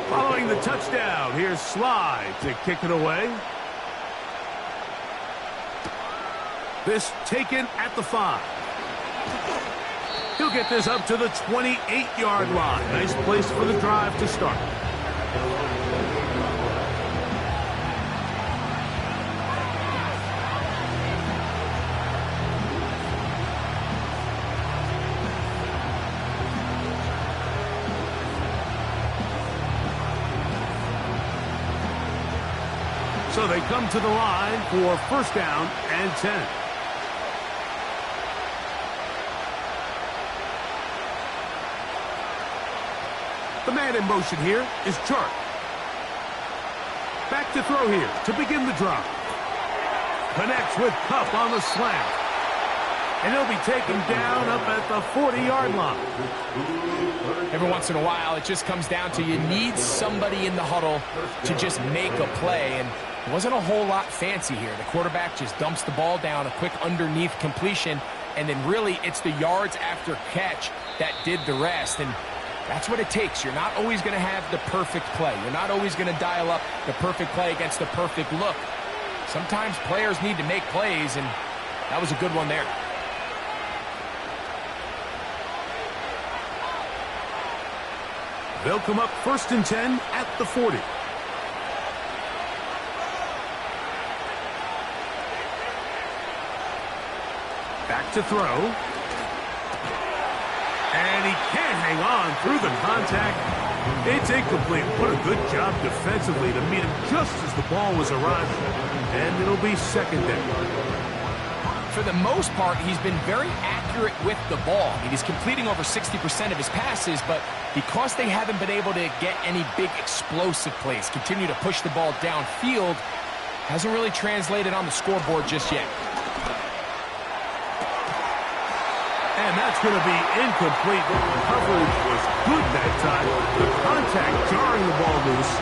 Following the touchdown, here's Sly to kick it away. This taken at the 5. He'll get this up to the 28-yard line. Nice place for the drive to start. So they come to the line for first down and 10. The man in motion here is Chark. Back to throw here to begin the drive. Connects with Cup on the slant. And he'll be taken down up at the 40-yard line. Every once in a while, it just comes down to you need somebody in the huddle to just make a play. And it wasn't a whole lot fancy here. The quarterback just dumps the ball down, a quick underneath completion, and then really it's the yards after catch that did the rest. And that's what it takes. You're not always going to have the perfect play. You're not always going to dial up the perfect play against the perfect look. Sometimes players need to make plays, and that was a good one there. They'll come up first and 10 at the 40. Back to throw. And he can't hang on through the contact. It's incomplete. What a good job defensively to meet him just as the ball was arriving. And it'll be second down. For the most part, he's been very accurate with the ball. I mean, he's completing over 60% of his passes, but because they haven't been able to get any big explosive plays, continue to push the ball downfield, hasn't really translated on the scoreboard just yet. And that's going to be incomplete. The coverage was good that time. The contact jarring the ball loose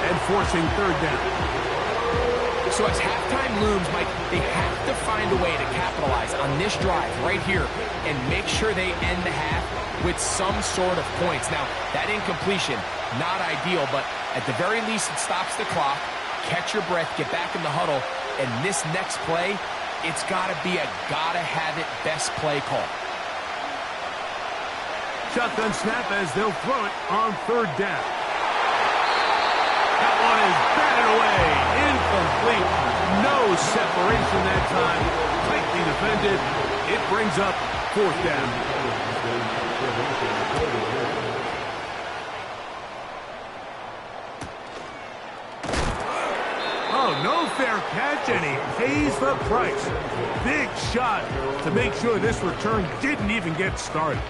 and forcing third down. So as halftime looms, Mike, they have to find a way to capitalize on this drive right here and make sure they end the half with some sort of points. Now, that incompletion, not ideal, but at the very least it stops the clock. Catch your breath, get back in the huddle, and this next play, it's got to be a gotta-have-it best play call. Shotgun snap as they'll throw it on third down. That one is batted away. Incomplete. No separation that time. Tightly defended. It brings up fourth down. Oh, no fair catch, and he pays the price. Big shot to make sure this return didn't even get started.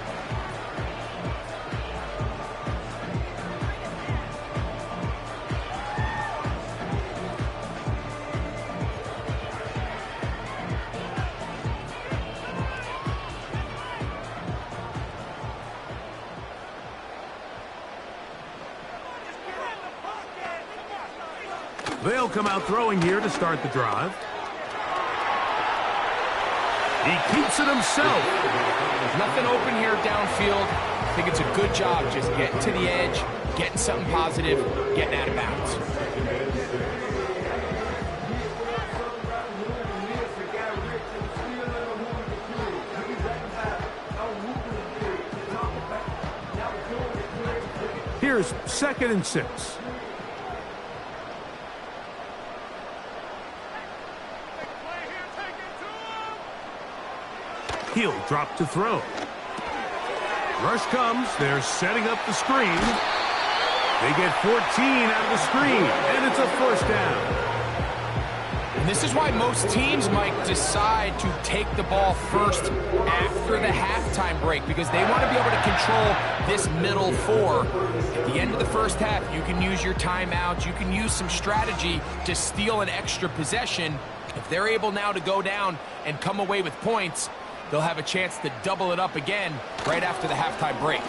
They'll come out throwing here to start the drive. He keeps it himself. There's nothing open here downfield. I think it's a good job just getting to the edge, getting something positive, getting out of bounds. Here's second and 6. He'll drop to throw. Rush comes. They're setting up the screen. They get 14 out of the screen, and it's a first down. And this is why most teams might decide to take the ball first after the halftime break, because they want to be able to control this middle four. At the end of the first half, you can use your timeouts. You can use some strategy to steal an extra possession. If they're able now to go down and come away with points, they'll have a chance to double it up again right after the halftime break.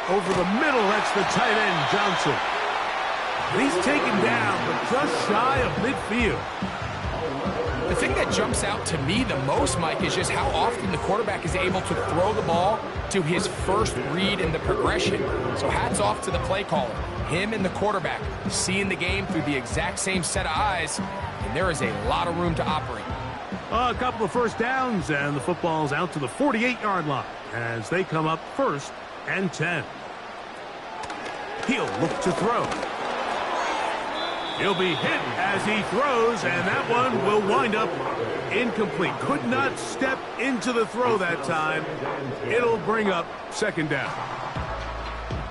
Over the middle, that's the tight end, Johnson. He's taken down, but just shy of midfield. The thing that jumps out to me the most, Mike, is just how often the quarterback is able to throw the ball to his first read in the progression. So hats off to the play caller. Him and the quarterback seeing the game through the exact same set of eyes, and there is a lot of room to operate. A couple of first downs, and the football's out to the 48-yard line as they come up 1st and 10. He'll look to throw. He'll be hit as he throws, and that one will wind up incomplete. Could not step into the throw that time. It'll bring up 2nd down.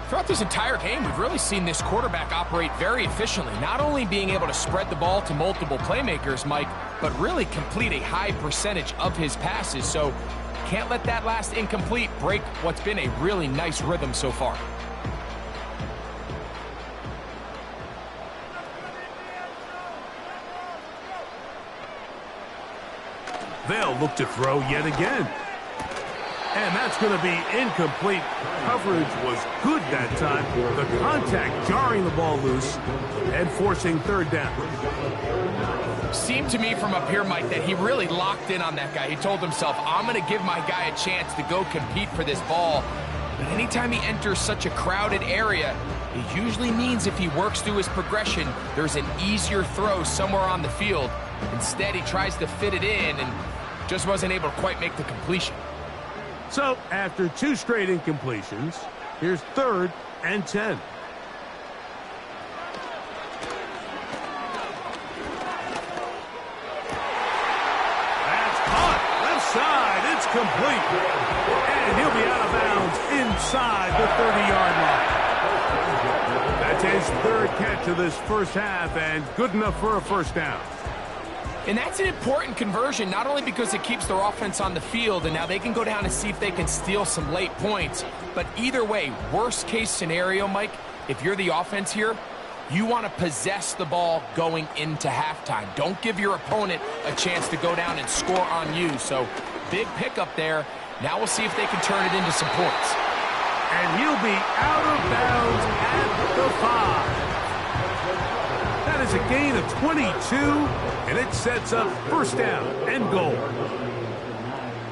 Throughout this entire game, we've really seen this quarterback operate very efficiently, not only being able to spread the ball to multiple playmakers, Mike, but really complete a high percentage of his passes. So can't let that last incomplete break what's been a really nice rhythm so far. They'll look to throw yet again. And that's going to be incomplete. Coverage was good that time. The contact jarring the ball loose and forcing 3rd down. Seemed to me from up here, Mike, that he really locked in on that guy. He told himself, I'm going to give my guy a chance to go compete for this ball. But anytime he enters such a crowded area, it usually means if he works through his progression, there's an easier throw somewhere on the field. Instead, he tries to fit it in and just wasn't able to quite make the completion. So, after 2 straight incompletions, here's 3rd and 10. That's caught. Left side. It's complete. And he'll be out of bounds inside the 30-yard line. That's his 3rd catch of this first half, and good enough for a 1st down. And that's an important conversion, not only because it keeps their offense on the field, and now they can go down and see if they can steal some late points. But either way, worst case scenario, Mike, if you're the offense here, you want to possess the ball going into halftime. Don't give your opponent a chance to go down and score on you. So big pickup there. Now we'll see if they can turn it into some points. And he'll be out of bounds at the 5. That is a gain of 22, and it sets up 1st down and goal.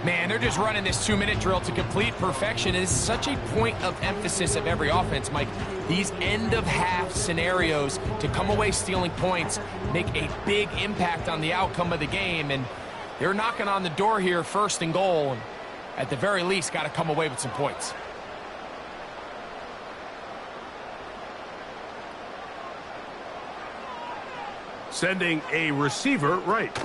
Man, they're just running this 2-minute drill to complete perfection. It is such a point of emphasis of every offense, Mike. These end-of-half scenarios to come away stealing points make a big impact on the outcome of the game, and they're knocking on the door here, 1st and goal, and at the very least got to come away with some points. Sending a receiver right.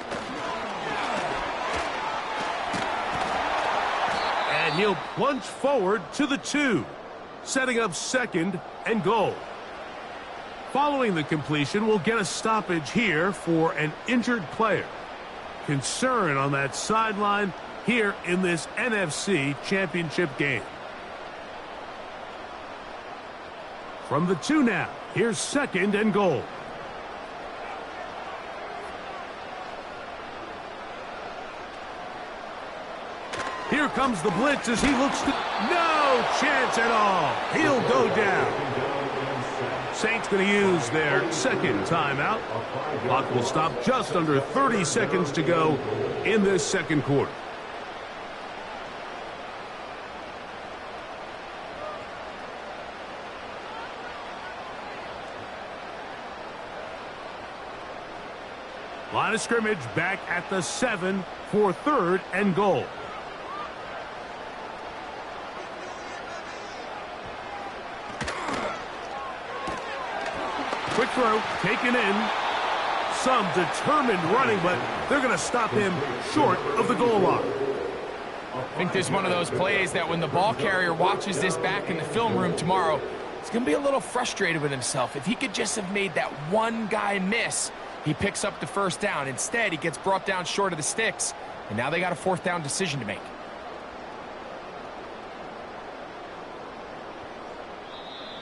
And he'll plunge forward to the 2, setting up 2nd and goal. Following the completion, we'll get a stoppage here for an injured player. Concern on that sideline here in this NFC Championship game. From the 2 now, here's 2nd and goal. Here comes the blitz as he looks to... No chance at all. He'll go down. Saints going to use their 2nd timeout. Clock will stop just under 30 seconds to go in this 2nd quarter. Line of scrimmage back at the 7 for 3rd and goal. Quick throw, taken in. Some determined running, but they're going to stop him short of the goal line. I think this is one of those plays that when the ball carrier watches this back in the film room tomorrow, he's going to be a little frustrated with himself. If he could just have made that one guy miss, he picks up the 1st down. Instead, he gets brought down short of the sticks, and now they got a 4th down decision to make.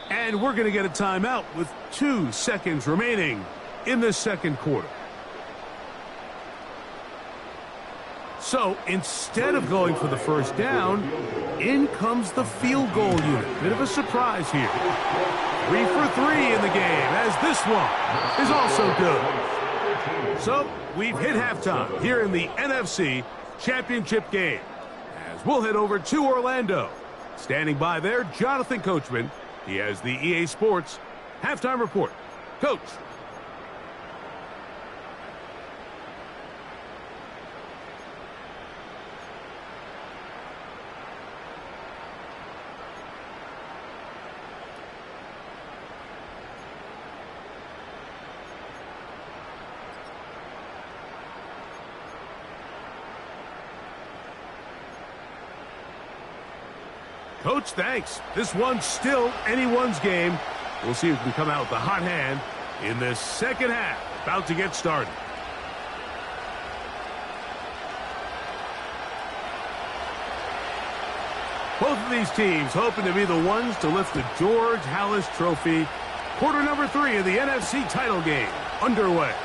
And we're going to get a timeout with 2 seconds remaining in the 2nd quarter. So instead of going for the 1st down, in comes the field goal unit. Bit of a surprise here. 3 for 3 in the game, as this one is also good. So we've hit halftime here in the NFC Championship game, as we'll head over to Orlando Standing by there, Jonathan Coachman. He has the EA Sports halftime report. Coach. Coach, thanks. This one's still anyone's game. We'll see who can come out with the hot hand in this second half. About to get started. Both of these teams hoping to be the ones to lift the George Halas Trophy. Quarter number 3 of the NFC title game underway.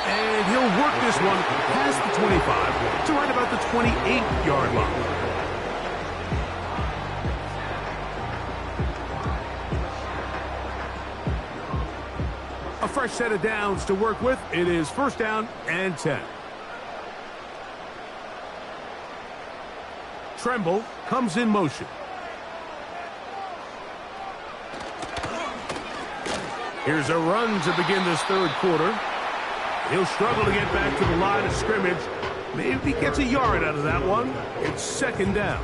And he'll work this one past the 25 to right about the 28-yard line. A fresh set of downs to work with. It is first down and 10. Tremble comes in motion. Here's a run to begin this third quarter. He'll struggle to get back to the line of scrimmage. Maybe he gets a yard out of that one. It's second down.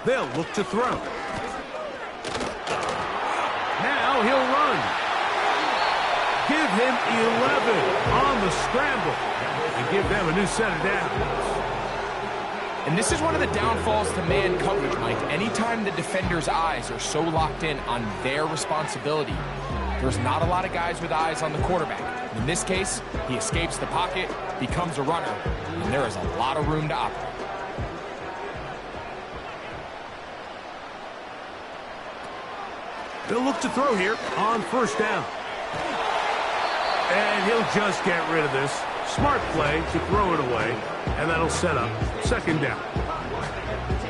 They'll look to throw. Now he'll run. Give him 11 on the scramble and give them a new set of downs. And this is one of the downfalls to man coverage, Mike. Anytime the defender's eyes are so locked in on their responsibility, there's not a lot of guys with eyes on the quarterback. In this case, he escapes the pocket, becomes a runner, and there is a lot of room to operate. They'll look to throw here on first down. And he'll just get rid of this. Smart play to throw it away. And that'll set up second down.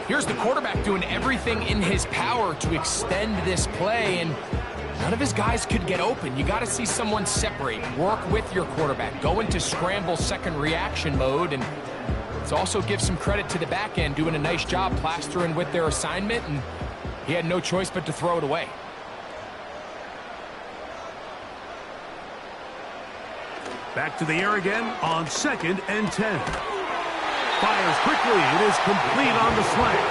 Here's the quarterback doing everything in his power to extend this play, and none of his guys could get open. You got to see someone separate, work with your quarterback, go into scramble second reaction mode, and let's also give some credit to the back end doing a nice job plastering with their assignment, and he had no choice but to throw it away. Back to the air again on second and 10. Fires quickly. It is complete on the slant.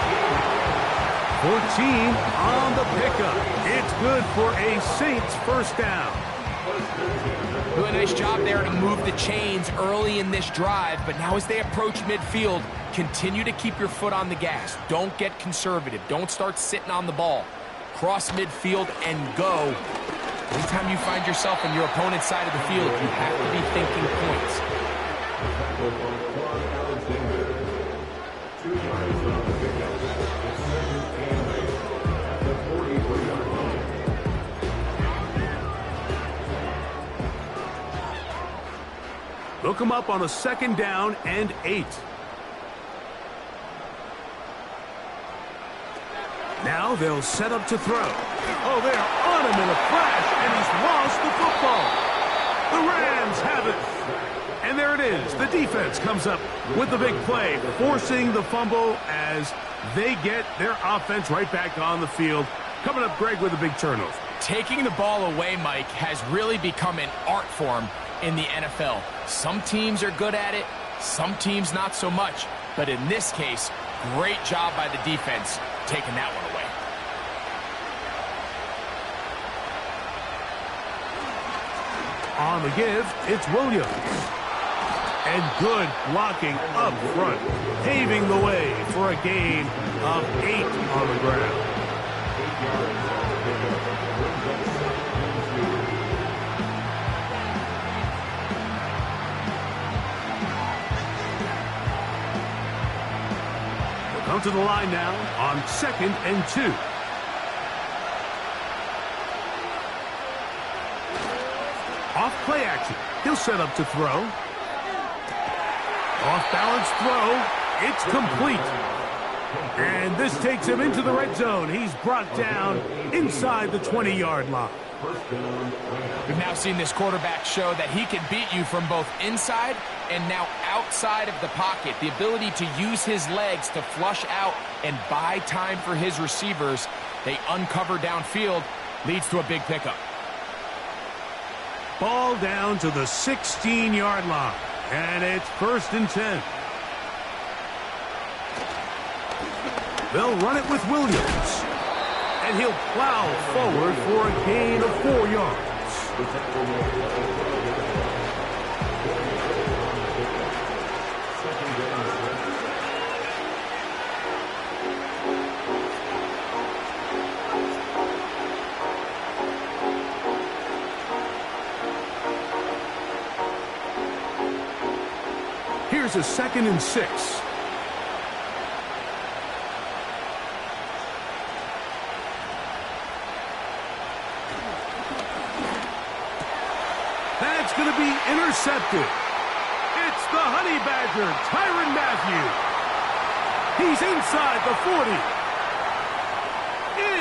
14 on the pickup. It's good for a Saints first down. Do a nice job there to move the chains early in this drive, but now as they approach midfield, continue to keep your foot on the gas. Don't get conservative. Don't start sitting on the ball. Cross midfield and go. Anytime you find yourself on your opponent's side of the field, you have to be thinking points. Look him up on a second down and 8. Now they'll set up to throw. Oh, they're on him in a crash, and he's lost the football. The Rams have it. And there it is. The defense comes up with the big play, forcing the fumble as they get their offense right back on the field. Coming up, Greg, with a big turnover. Taking the ball away, Mike, has really become an art form in the NFL. Some teams are good at it, some teams not so much. But in this case, great job by the defense taking that one away. On the give, it's Williams. And good blocking up front, paving the way for a gain of 8 on the ground. We'll come to the line now on second and 2. Off play action. He'll set up to throw. Off balance throw. It's complete. And this takes him into the red zone. He's brought down inside the 20-yard line. We've now seen this quarterback show that he can beat you from both inside and now outside of the pocket. The ability to use his legs to flush out and buy time for his receivers. They uncover downfield, leads to a big pickup. Ball down to the 16-yard line, and it's 1st and 10. They'll run it with Williams, and he'll plow forward for a gain of 4 yards. Here's a 2nd and 6. That's going to be intercepted. It's the Honey Badger, Tyrann Mathieu. He's inside the 40.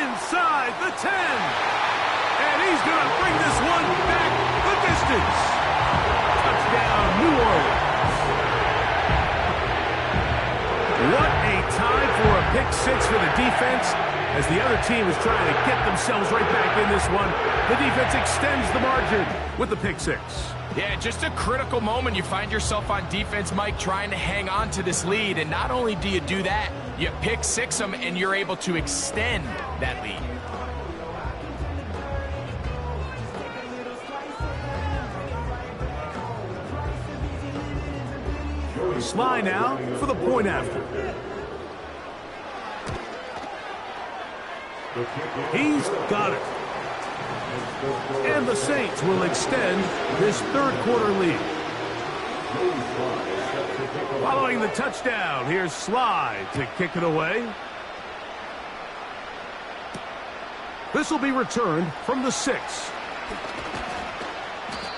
Inside the 10. And he's going to bring this one back the distance. Touchdown, New Orleans. What a time for a pick 6 for the defense. As the other team is trying to get themselves right back in this one, the defense extends the margin with the pick 6. Yeah, just a critical moment. You find yourself on defense, Mike, trying to hang on to this lead. And not only do you do that, you pick 6 them, and you're able to extend that lead. Sly now for the point after. He's got it. And the Saints will extend this 3rd quarter lead. Following the touchdown, here's Sly to kick it away. This will be returned from the 6.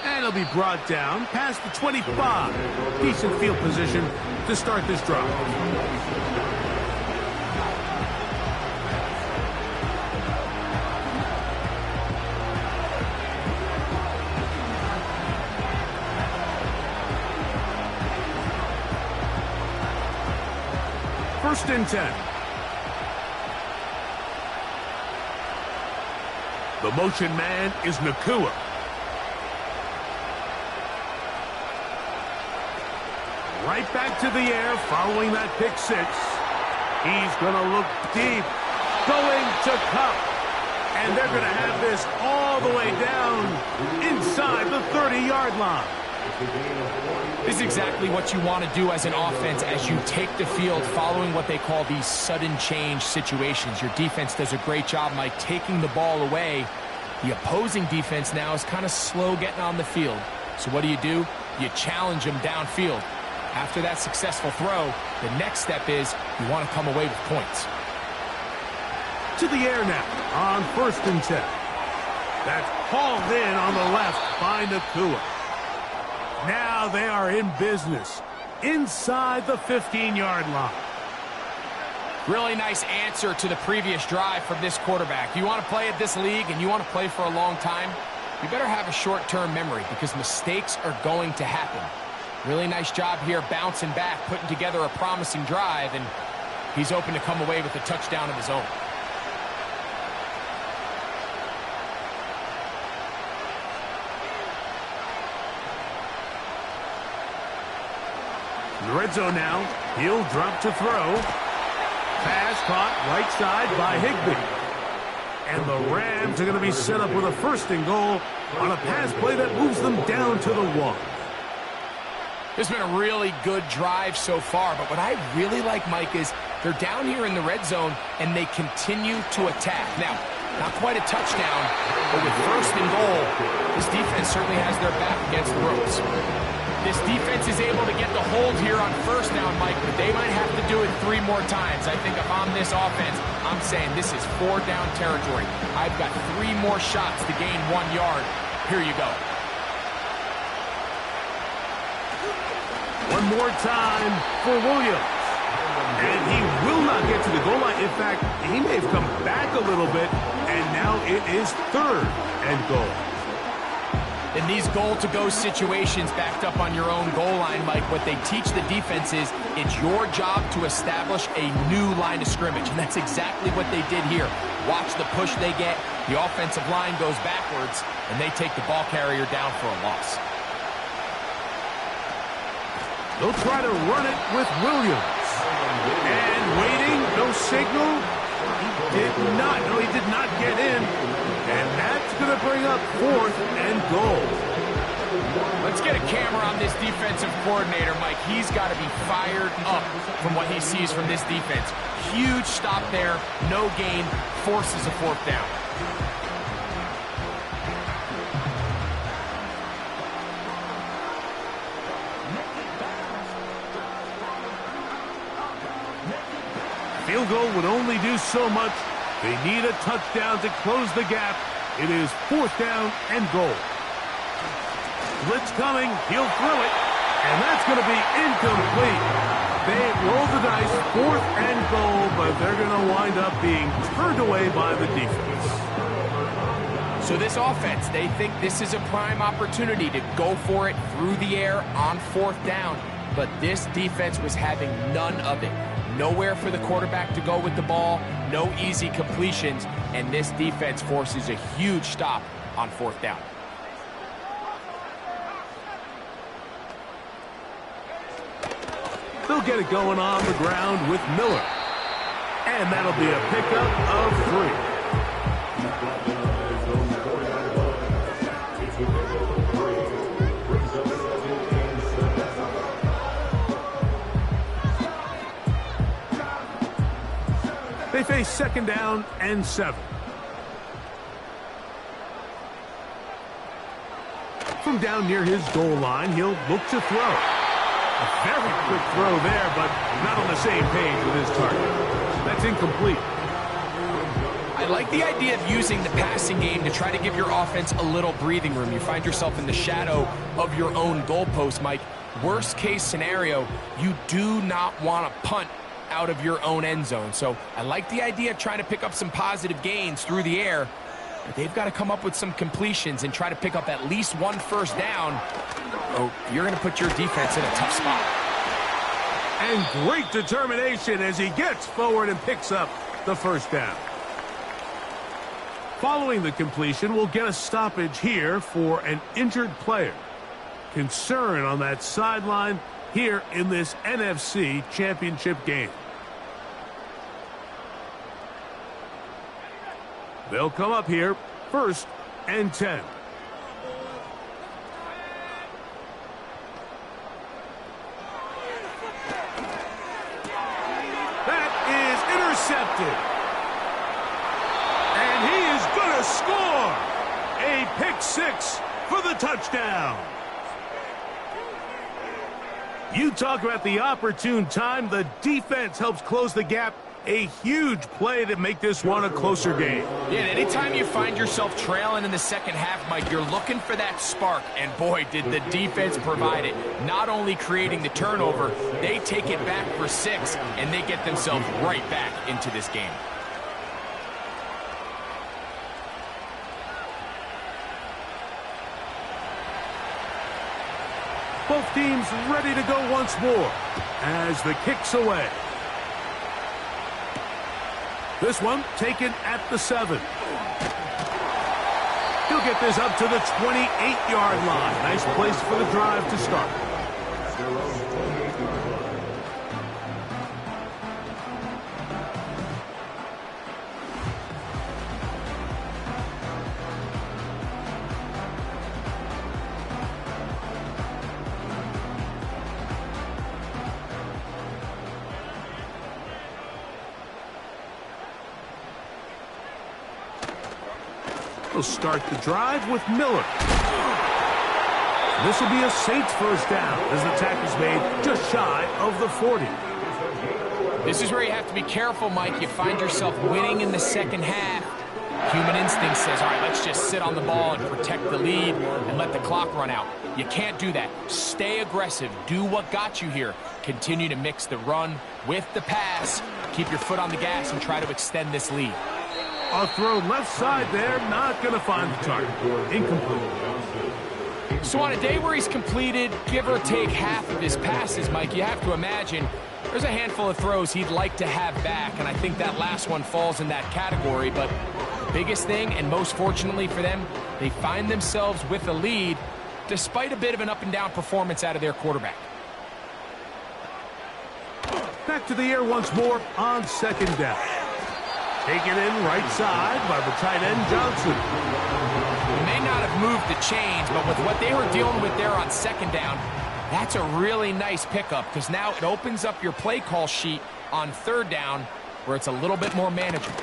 And it'll be brought down past the 25. Decent field position to start this drive. First and 10. The motion man is Nakua. Right back to the air following that pick 6. He's going to look deep. Going to Cup. And they're going to have this all the way down inside the 30-yard line. This is exactly what you want to do as an offense as you take the field following what they call these sudden change situations. Your defense does a great job, Mike, taking the ball away. The opposing defense now is kind of slow getting on the field. So what do? You challenge them downfield. After that successful throw, the next step is you want to come away with points. To the air now on 1st and 10. That's hauled in on the left by Nakua. Now they are in business inside the 15-yard line. Really nice answer to the previous drive from this quarterback. You want to play at this league and you want to play for a long time, you better have a short-term memory because mistakes are going to happen. Really nice job here bouncing back, putting together a promising drive, and he's open to come away with a touchdown of his own. In the red zone now, he'll drop to throw. Pass caught right side by Higbee. And the Rams are going to be set up with a 1st and goal on a pass play that moves them down to the 1. This has been a really good drive so far, but what I really like, Mike, is they're down here in the red zone, and they continue to attack. Now, not quite a touchdown, but with 1st and goal, this defense certainly has their back against the ropes. This defense is able to get the hold here on 1st down, Mike, but they might have to do it 3 more times. I think if I'm this offense, I'm saying this is 4 down territory. I've got 3 more shots to gain 1 yard. Here you go. One more time for Williams. And he will not get to the goal line. In fact, he may have come back a little bit, and now it is 3rd and goal. In these goal-to-go situations backed up on your own goal line, Mike, what they teach the defense is it's your job to establish a new line of scrimmage, and that's exactly what they did here. Watch the push they get. The offensive line goes backwards, and they take the ball carrier down for a loss. They'll try to run it with Williams. And waiting, no signal. He did not get in. And that's going to bring up 4th and goal. Let's get a camera on this defensive coordinator, Mike. He's got to be fired up from what he sees from this defense. Huge stop there, no gain, forces a 4th down. Field goal would only do so much. They need a touchdown to close the gap. It is 4th down and goal. Blitz coming. He'll throw it. And that's going to be incomplete. They roll the dice, 4th and goal, but they're going to wind up being turned away by the defense. So this offense, they think this is a prime opportunity to go for it through the air on 4th down. But this defense was having none of it. Nowhere for the quarterback to go with the ball, no easy completions, and this defense forces a huge stop on 4th down. They'll get it going on the ground with Miller. And that'll be a pickup of 3. They face 2nd down and 7. From down near his goal line, he'll look to throw. A very quick throw there, but not on the same page with his target. That's incomplete. I like the idea of using the passing game to try to give your offense a little breathing room. You find yourself in the shadow of your own goalpost, Mike. Worst case scenario, you do not want to punt out of your own end zone. So I like the idea of trying to pick up some positive gains through the air, but they've got to come up with some completions and try to pick up at least 1 first down. Oh, you're going to put your defense in a tough spot. And great determination as he gets forward and picks up the 1st down. Following the completion, we'll get a stoppage here for an injured player. Concern on that sideline here in this NFC Championship game. They'll come up here, 1st and 10. That is intercepted. And he is going to score. A pick 6 for the touchdown. You talk about the opportune time. The defense helps close the gap. A huge play to make this one a closer game. Yeah, anytime you find yourself trailing in the 2nd half, Mike, you're looking for that spark. And boy, did the defense provide it. Not only creating the turnover, they take it back for 6, and they get themselves right back into this game. Both teams ready to go once more as the kick's away. This one taken at the 7. He'll get this up to the 28-yard line. Nice place for the drive to start. He'll start the drive with Miller. This will be a Saints 1st down as the tackle's made just shy of the 40. This is where you have to be careful, Mike. You find yourself winning in the 2nd half, Human instinct says, all right, let's just sit on the ball and protect the lead and let the clock run out. You can't do that. Stay aggressive. Do what got you here. Continue to mix the run with the pass. Keep your foot on the gas and try to extend this lead. A throw left side there, not going to find the target. Incomplete. So on a day where he's completed, give or take half of his passes, Mike, you have to imagine there's a handful of throws he'd like to have back, and I think that last one falls in that category. But the biggest thing, and most fortunately for them, they find themselves with a lead despite a bit of an up-and-down performance out of their quarterback. Back to the air once more on second down. Taken in right side by the tight end, Johnson. He may not have moved the chains, but with what they were dealing with there on second down, that's a really nice pickup because now it opens up your play call sheet on third down where it's a little bit more manageable.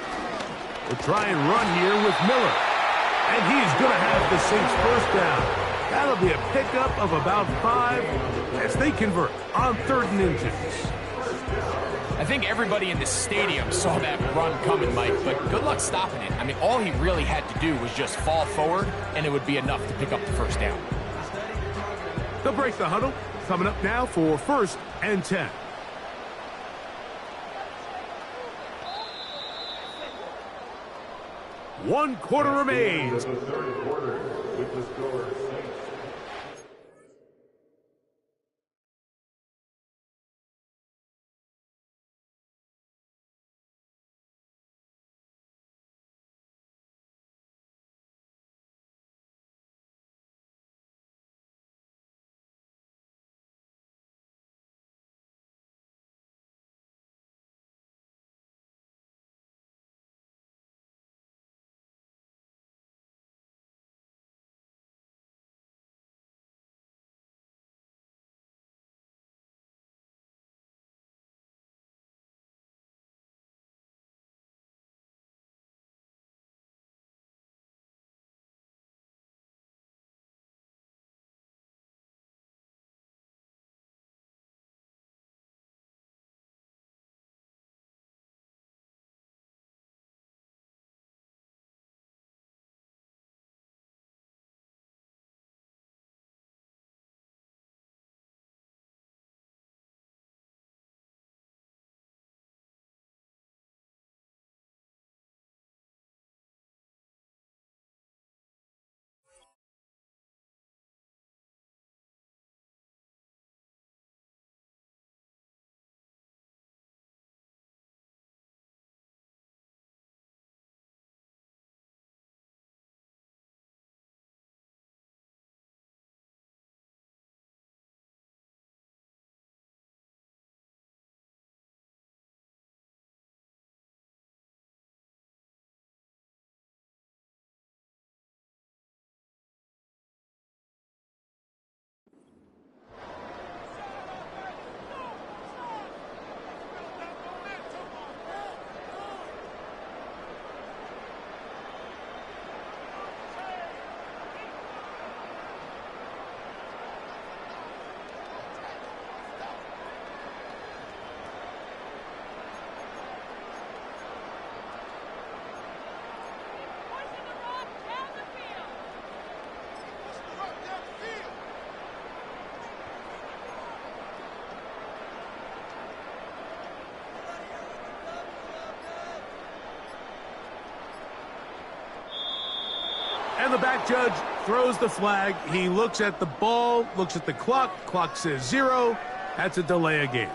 We'll try and run here with Miller. And he's going to have the Saints first down. That'll be a pickup of about 5 as they convert on 3rd and inches. I think everybody in the stadium saw that run coming, Mike, but good luck stopping it. I mean, all he really had to do was just fall forward, and it would be enough to pick up the first down. They'll break the huddle. Coming up now for 1st and 10. One quarter remains. The third quarter with the score. And the back judge throws the flag. He looks at the ball, looks at the clock. Clock says 0. That's a delay of game.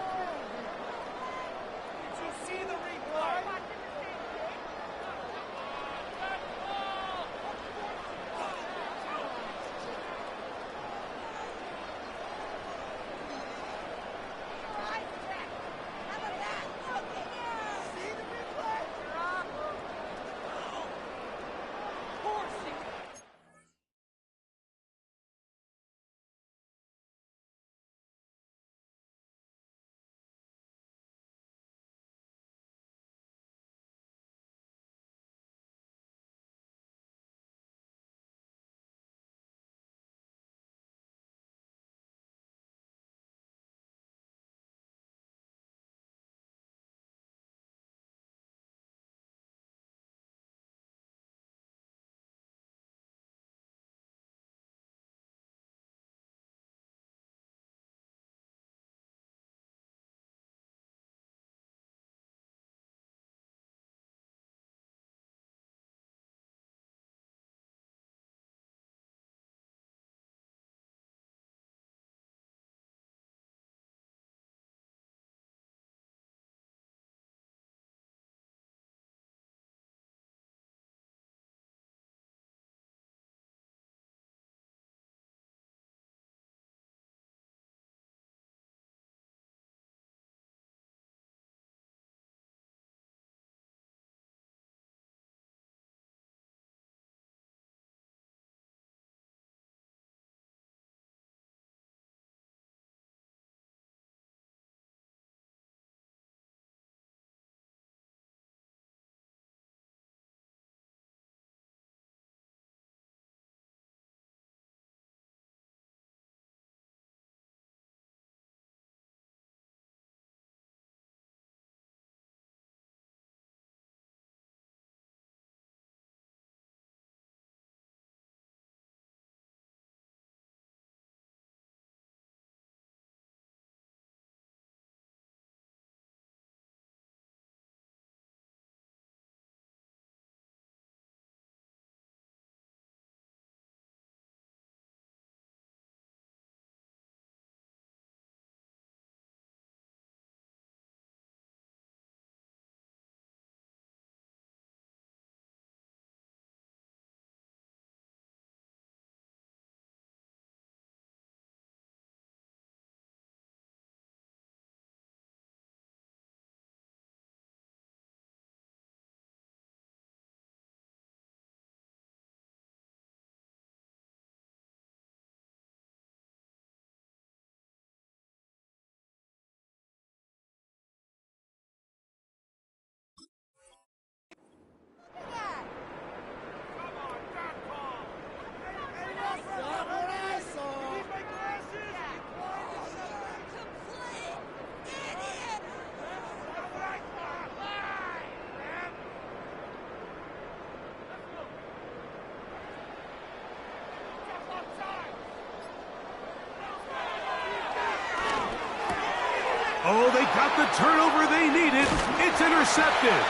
Oh, they got the turnover they needed. It's intercepted.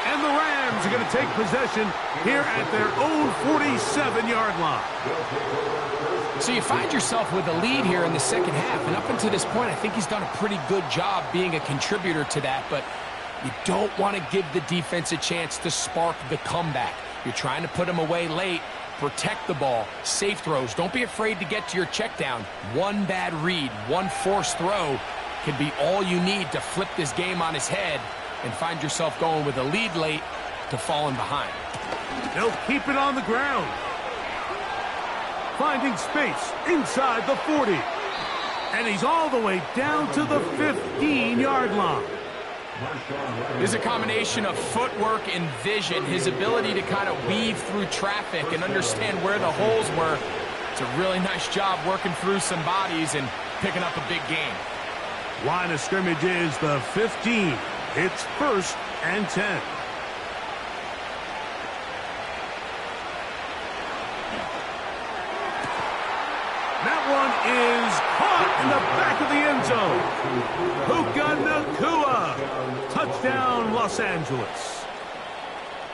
And the Rams are going to take possession here at their own 47-yard line. So you find yourself with a lead here in the second half, and up until this point, I think he's done a pretty good job being a contributor to that, but you don't want to give the defense a chance to spark the comeback. You're trying to put them away late, protect the ball, safe throws. Don't be afraid to get to your check down. One bad read, one forced throw can be all you need to flip this game on its head and find yourself going with a lead late to falling behind. They'll keep it on the ground. Finding space inside the 40. And he's all the way down to the 15-yard line. There's a combination of footwork and vision, his ability to kind of weave through traffic and understand where the holes were. It's a really nice job working through some bodies and picking up a big gain. Line of scrimmage is the 15. It's 1st and 10. That one is caught in the back of the end zone. Puka Nacua. Touchdown, Los Angeles.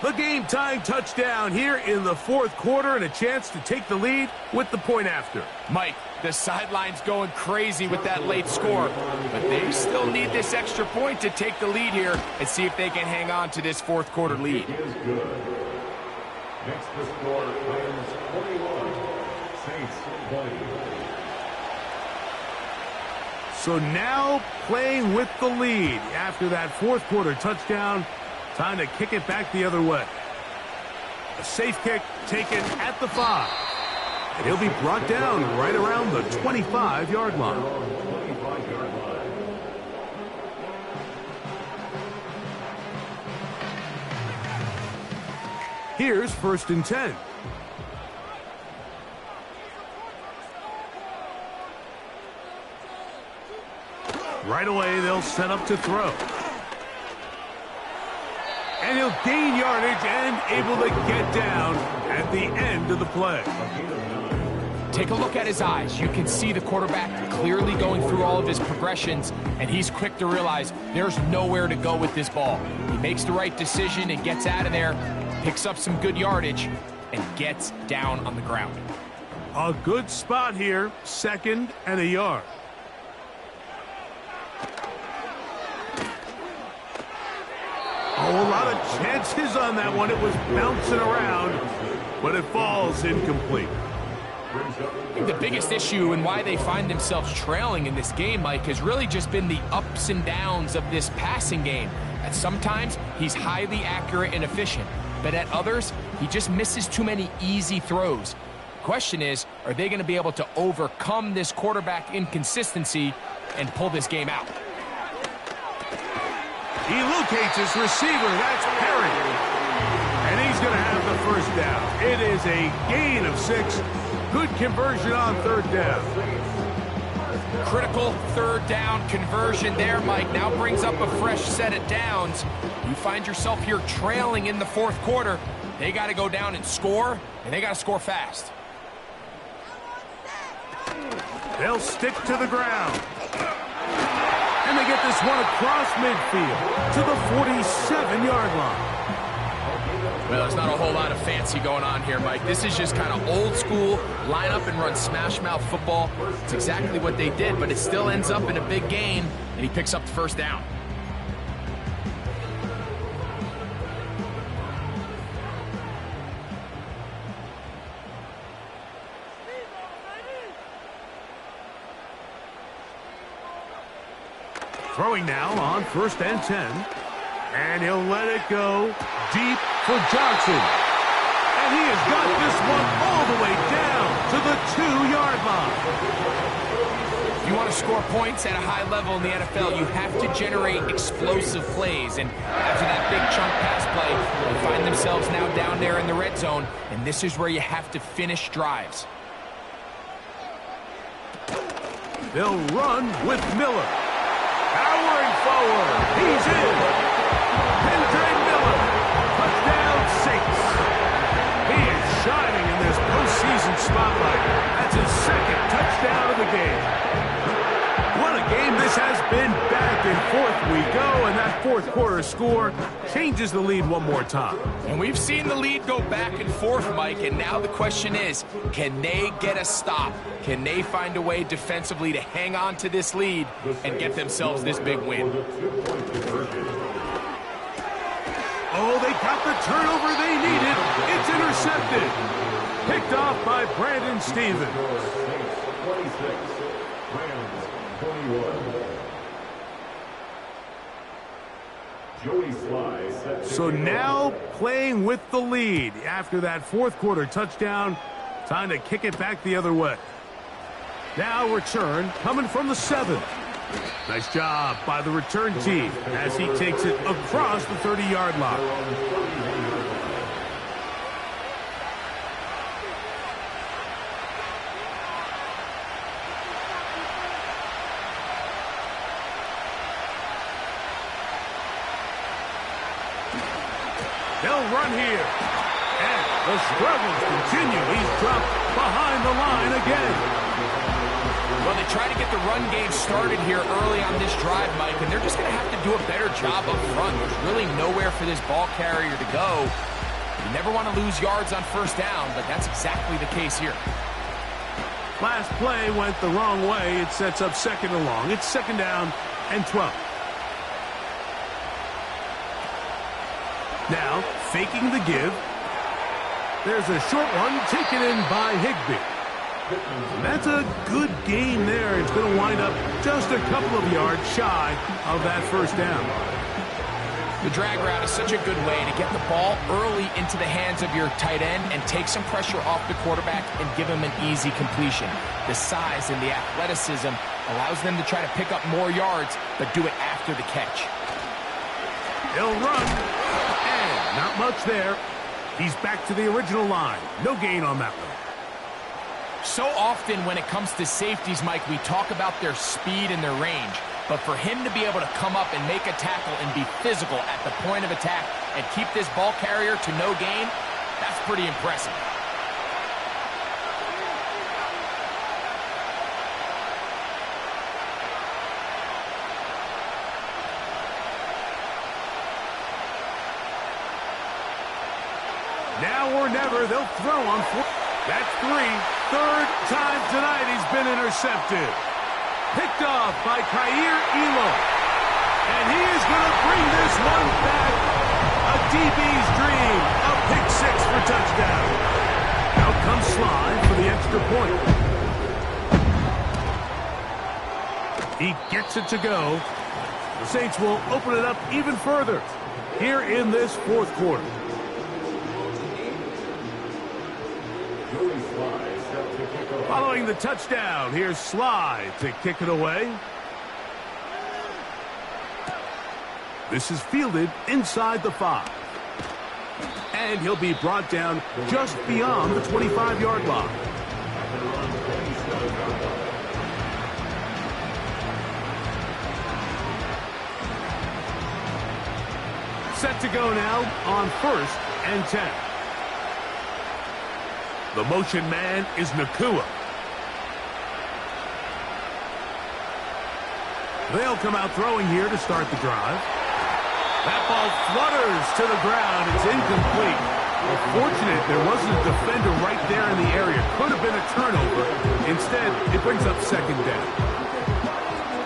The game-tying touchdown here in the 4th quarter and a chance to take the lead with the point after. Mike, the sideline's going crazy with that late score, but they still need this extra point to take the lead here and see if they can hang on to this 4th quarter lead. Next to score, Rams 41, Saints 20. So now playing with the lead after that 4th quarter touchdown. Time to kick it back the other way. A safe kick taken at the 5. And he'll be brought down right around the 25-yard line. Here's 1st and 10. Right away, they'll set up to throw. And he'll gain yardage and able to get down at the end of the play. Take a look at his eyes. You can see the quarterback clearly going through all of his progressions, and he's quick to realize there's nowhere to go with this ball. He makes the right decision and gets out of there, picks up some good yardage, and gets down on the ground. A good spot here, 2nd and a yard. Oh, a lot of chances on that one. It was bouncing around, but it falls incomplete. I think the biggest issue and why they find themselves trailing in this game, Mike, has really just been the ups and downs of this passing game. At sometimes, he's highly accurate and efficient, but at others, he just misses too many easy throws. The question is, are they going to be able to overcome this quarterback inconsistency and pull this game out? He locates his receiver. That's Perry. And he's going to have the 1st down. It is a gain of 6. Good conversion on 3rd down. Critical 3rd down conversion there, Mike. Now brings up a fresh set of downs. You find yourself here trailing in the 4th quarter. They got to go down and score, and they got to score fast. They'll stick to the ground. And they get this one across midfield to the 47-yard line. Well, there's not a whole lot of fancy going on here, Mike. This is just kind of old school, line up and run smash mouth football. It's exactly what they did, but it still ends up in a big gain, and he picks up the 1st down. Throwing now on 1st and 10. And he'll let it go deep for Johnson. And he has got this one all the way down to the 2-yard line. If you want to score points at a high level in the NFL, you have to generate explosive plays. And after that big chunk pass play, they find themselves now down there in the red zone. And this is where you have to finish drives. They'll run with Miller. Powering forward. He's in. Kendra Miller. Touchdown Saints. He is shining in this postseason spotlight. That's his 2nd touchdown of the game. What a game this has been fourth we go, and that fourth quarter score changes the lead one more time. And we've seen the lead go back and forth, Mike, and now the question is, can they get a stop? Can they find a way defensively to hang on to this lead and get themselves this big win? Oh, they got the turnover they needed. It's intercepted. Picked off by Brandon Stevens. 26, Rams 21. Joey Sly set to So now playing with the lead after that fourth quarter touchdown. Time to kick it back the other way. Now return coming from the 7. Nice job by the return team as he takes it across the 30-yard line. They'll run here. And the struggles continue. He's dropped behind the line again. Well, they try to get the run game started here early on this drive, Mike, and they're just going to have to do a better job up front. There's really nowhere for this ball carrier to go. You never want to lose yards on first down, but that's exactly the case here. Last play went the wrong way. It sets up second and long. It's second down and 12. Now, faking the give. There's a short one taken in by Higbee. That's a good gain there. It's going to wind up just a couple of yards shy of that first down. The drag route is such a good way to get the ball early into the hands of your tight end and take some pressure off the quarterback and give him an easy completion. The size and the athleticism allows them to try to pick up more yards, but do it after the catch. He'll run, and not much there. He's back to the original line. No gain on that one. So often when it comes to safeties, Mike, we talk about their speed and their range. But for him to be able to come up and make a tackle and be physical at the point of attack and keep this ball carrier to no gain, that's pretty impressive. Now or never, they'll throw on 4. That's 3. Third time tonight he's been intercepted. Picked off by Khair Elo. And he is going to bring this one back. A DB's dream. A pick 6 for touchdown. Out comes Sly for the extra point. He gets it to go. The Saints will open it up even further here in this fourth quarter. Following the touchdown, here's Sly to kick it away. This is fielded inside the 5. And he'll be brought down just beyond the 25-yard line. Set to go now on 1st and 10. The motion man is Nakua. They'll come out throwing here to start the drive. That ball flutters to the ground. It's incomplete. Well, fortunate there wasn't a defender right there in the area. Could have been a turnover. Instead, it brings up second down.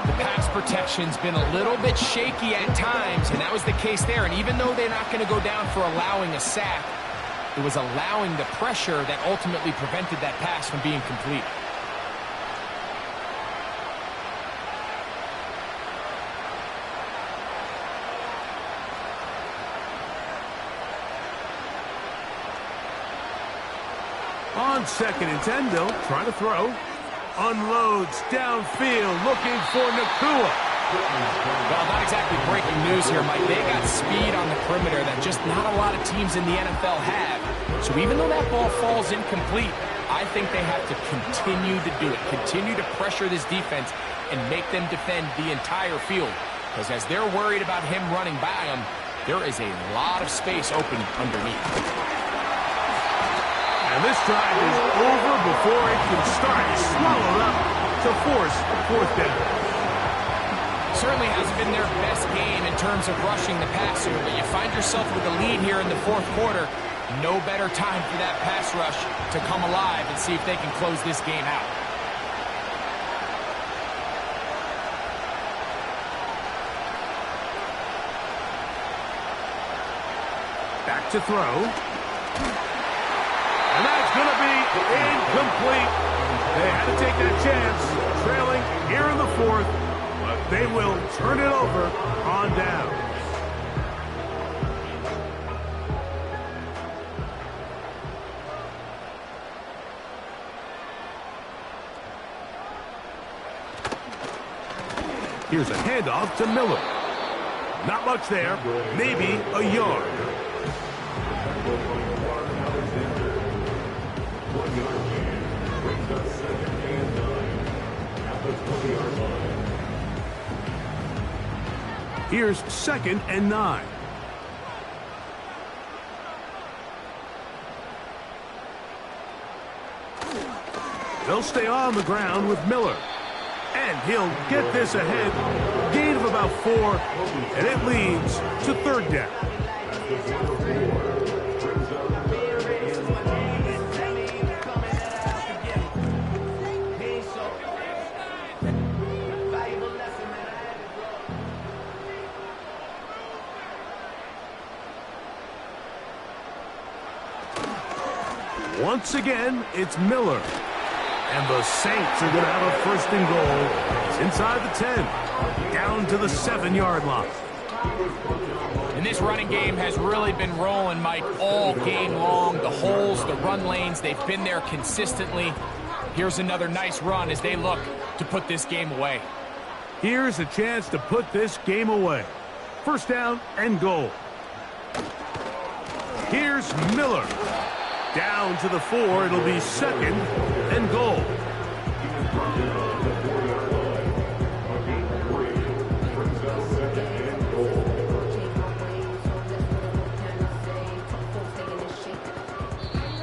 The pass protection's been a little bit shaky at times, and that was the case there. And even though they're not going to go down for allowing a sack, it was allowing the pressure that ultimately prevented that pass from being complete. On 2nd and 10, they'll try to throw. Unloads downfield, looking for Nakua. Well, not exactly breaking news here, Mike. They got speed on the perimeter that just not a lot of teams in the NFL have. So even though that ball falls incomplete, I think they have to continue to do it. Continue to pressure this defense and make them defend the entire field. Because as they're worried about him running by them, there is a lot of space open underneath. And this drive is over before it can start. Swallowed up to force 4th down. Certainly hasn't been their best game in terms of rushing the passer, but you find yourself with a lead here in the fourth quarter. No better time for that pass rush to come alive and see if they can close this game out. Back to throw. And that's going to be incomplete. They had to take that chance, trailing here in the fourth, but they will turn it over on down. Here's a handoff to Miller. Not much there, maybe a yard. Here's 2nd and 9. They'll stay on the ground with Miller. And he'll get this ahead. Gain of about 4, and it leads to 3rd down. Once again, it's Miller. And the Saints are going to have a 1st and goal. It's inside the 10, down to the 7-yard line. And this running game has really been rolling, Mike, all game long. The holes, the run lanes, they've been there consistently. Here's another nice run as they look to put this game away. Here's a chance to put this game away. 1st down and goal. Here's Miller. Down to the 4, it'll be 2nd and goal.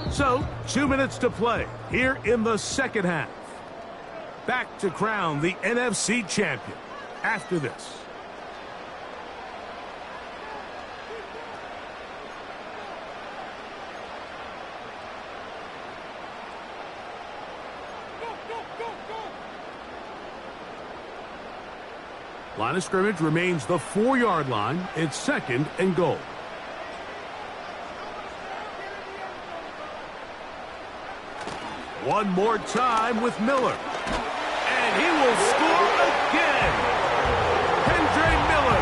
So, 2 minutes to play here in the 2nd half. Back to crown the NFC champion after this. Line of scrimmage remains the 4-yard line. It's 2nd and goal. One more time with Miller. And he will score again. Kendre Miller.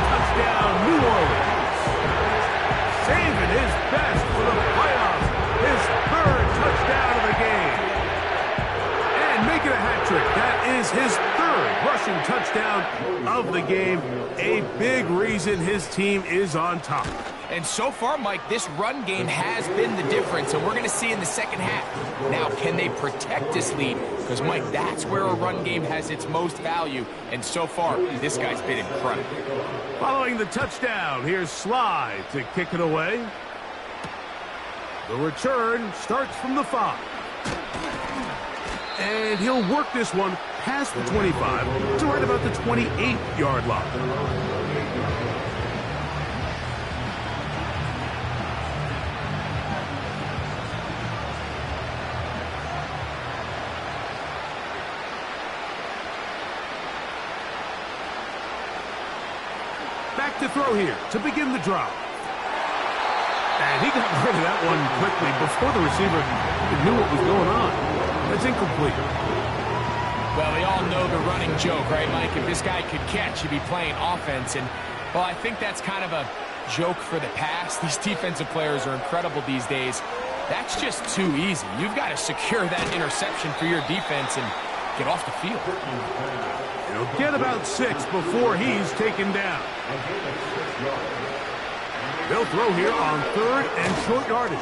Touchdown, New Orleans. Saving his best for the playoffs. His 3rd touchdown of the game. And making a hat trick. That is his 3rd rushing touchdown of the game. A big reason his team is on top. And so far, Mike, this run game has been the difference, and we're going to see in the 2nd half. Now, can they protect this lead? Because, Mike, that's where a run game has its most value, and so far, this guy's been incredible. Following the touchdown, here's Sly to kick it away. The return starts from the 5. And he'll work this one past the 25 to right about the 28-yard line. Back to throw here to begin the drive. And he got rid of that one quickly before the receiver knew what was going on. That's incomplete. Well, we all know the running joke, right, Mike? If this guy could catch, he'd be playing offense. And, well, I think that's kind of a joke for the past. These defensive players are incredible these days. That's just too easy. You've got to secure that interception for your defense and get off the field. He'll get about 6 before he's taken down. They'll throw here on 3rd and short yardage.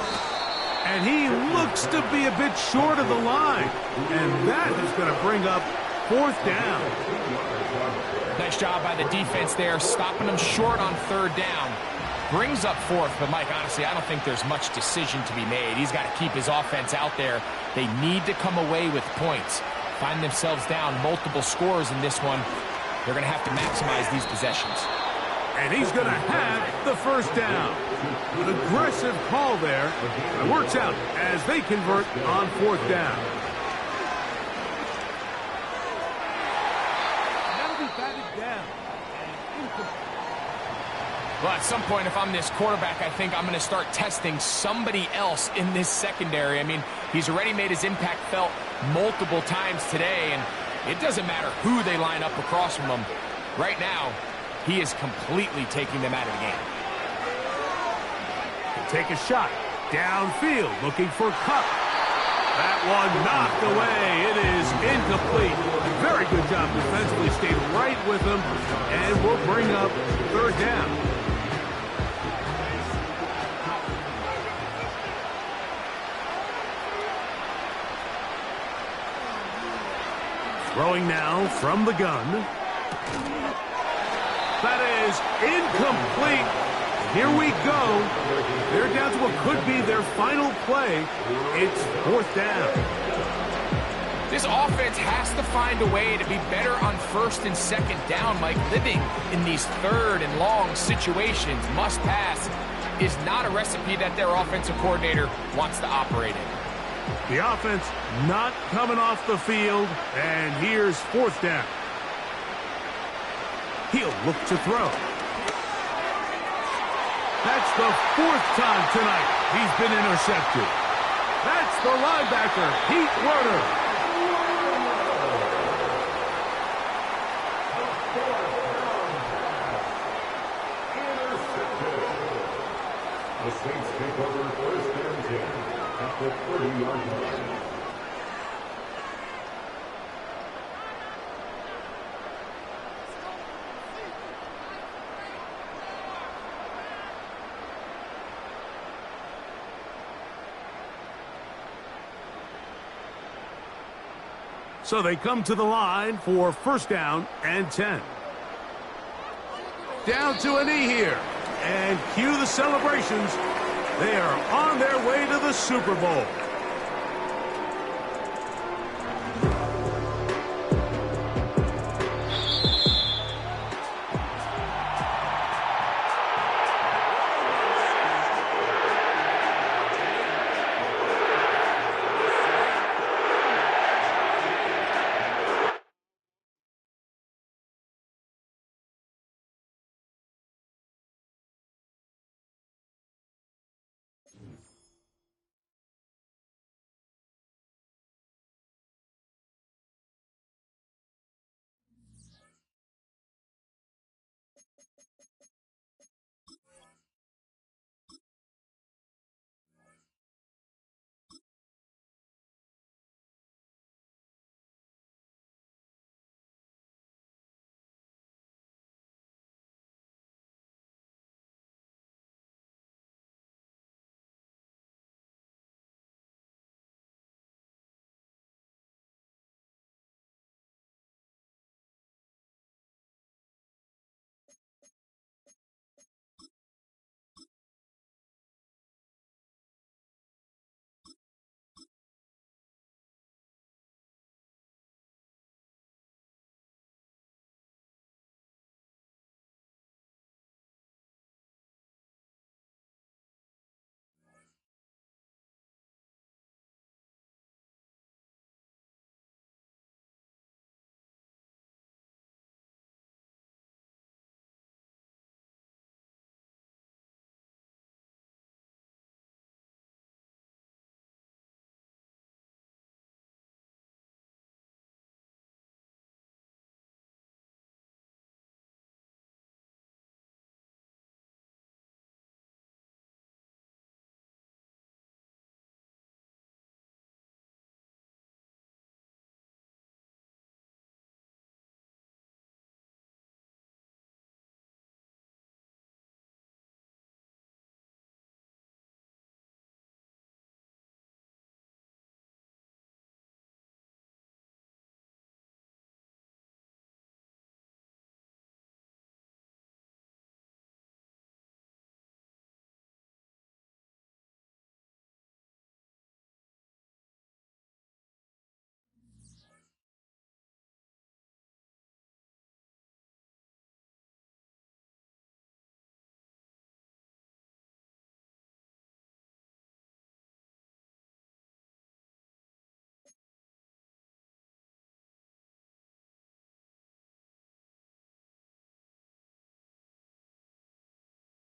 And he looks to be a bit short of the line. And that is going to bring up 4th down. Nice job by the defense there, stopping them short on 3rd down. Brings up 4th, but Mike, honestly, I don't think there's much decision to be made. He's got to keep his offense out there. They need to come away with points. Find themselves down multiple scores in this one. They're going to have to maximize these possessions. And he's going to have the first down. An aggressive call there. It works out as they convert on fourth down. That'll be batted down. Well, at some point, if I'm this quarterback, I think I'm going to start testing somebody else in this secondary. I mean, he's already made his impact felt multiple times today, and it doesn't matter who they line up across from him. Right now, he is completely taking them out of the game. Take a shot. Downfield, looking for Cup. That one knocked away. It is incomplete. Very good job defensively. Stayed right with him, and will bring up third down. Throwing now from the gun. That is incomplete. Here we go. They're down to what could be their final play. It's fourth down. This offense has to find a way to be better on first and second down, Mike. Living in these third and long situations, must pass, is not a recipe that their offensive coordinator wants to operate in. The offense not coming off the field, and here's fourth down. He'll look to throw. That's the fourth time tonight he's been intercepted. That's the linebacker, Pete Werner. The Saints take over first and 10 at the 30-yard line. So they come to the line for first down and 10. Down to a knee here. And cue the celebrations. They are on their way to the Super Bowl.